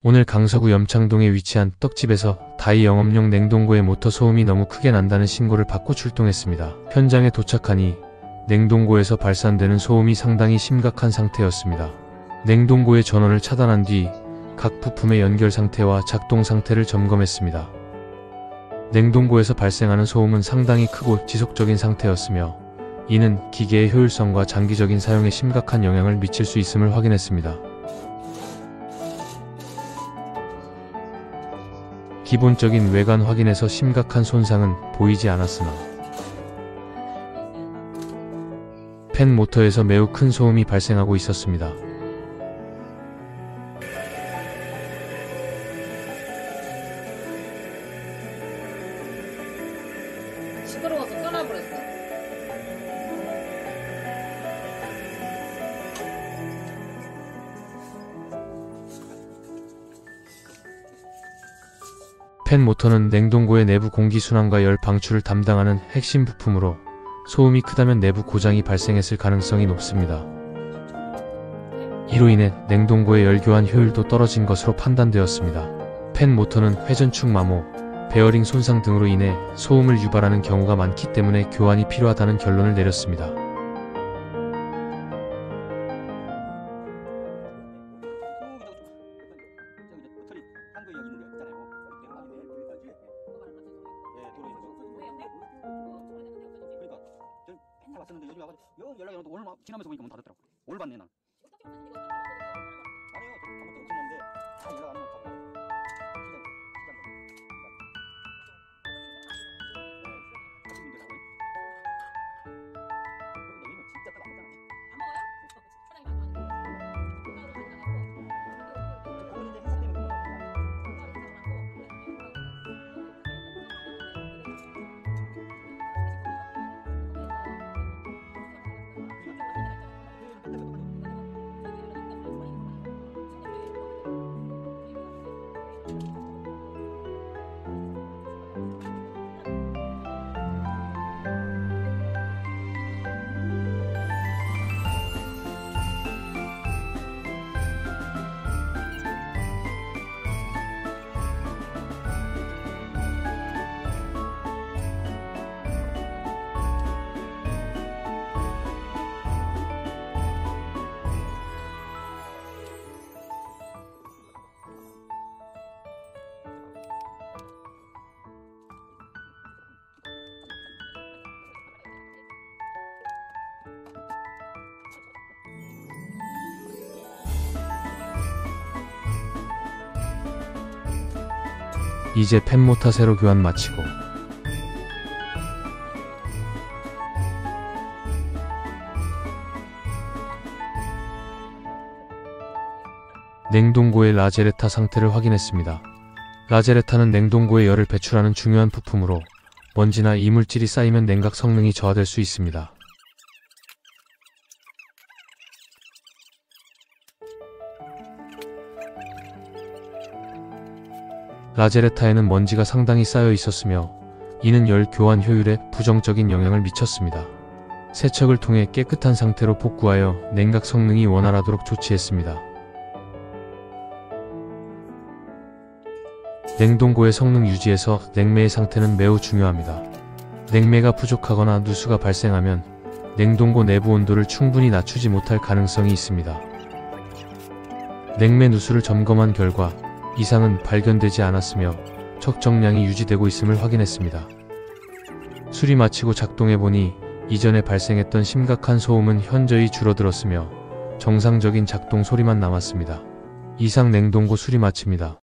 오늘 강서구 염창동에 위치한 떡집에서 다이 영업용 냉동고의 모터 소음이 너무 크게 난다는 신고를 받고 출동했습니다. 현장에 도착하니 냉동고에서 발산되는 소음이 상당히 심각한 상태였습니다. 냉동고의 전원을 차단한 뒤 각 부품의 연결 상태와 작동 상태를 점검했습니다. 냉동고에서 발생하는 소음은 상당히 크고 지속적인 상태였으며 이는 기계의 효율성과 장기적인 사용에 심각한 영향을 미칠 수 있음을 확인했습니다. 기본적인 외관 확인에서 심각한 손상은 보이지 않았으나 팬 모터에서 매우 큰 소음이 발생하고 있었습니다. 시끄러워서 끊어버렸어. 팬 모터는 냉동고의 내부 공기 순환과 열 방출을 담당하는 핵심 부품으로 소음이 크다면 내부 고장이 발생했을 가능성이 높습니다. 이로 인해 냉동고의 열 교환 효율도 떨어진 것으로 판단되었습니다. 팬 모터는 회전축 마모, 베어링 손상 등으로 인해 소음을 유발하는 경우가 많기 때문에 교환이 필요하다는 결론을 내렸습니다. 왔었는데 요즘 와가지고 연락이 오늘 지나면서 보니까 문 닫았더라고. 오늘 봤네 나. 아니요, 저 아무것도 없었는데 다 연락 안 오면 닫고. 이제 팬 모터 새로 교환 마치고 냉동고의 라제레타 상태를 확인했습니다. 라제레타는 냉동고의 열을 배출하는 중요한 부품으로 먼지나 이물질이 쌓이면 냉각 성능이 저하될 수 있습니다. 라제레타에는 먼지가 상당히 쌓여 있었으며 이는 열 교환 효율에 부정적인 영향을 미쳤습니다. 세척을 통해 깨끗한 상태로 복구하여 냉각 성능이 원활하도록 조치했습니다. 냉동고의 성능 유지에서 냉매의 상태는 매우 중요합니다. 냉매가 부족하거나 누수가 발생하면 냉동고 내부 온도를 충분히 낮추지 못할 가능성이 있습니다. 냉매 누수를 점검한 결과 이상은 발견되지 않았으며 적정량이 유지되고 있음을 확인했습니다. 수리 마치고 작동해보니 이전에 발생했던 심각한 소음은 현저히 줄어들었으며 정상적인 작동 소리만 남았습니다. 이상 냉동고 수리 마칩니다.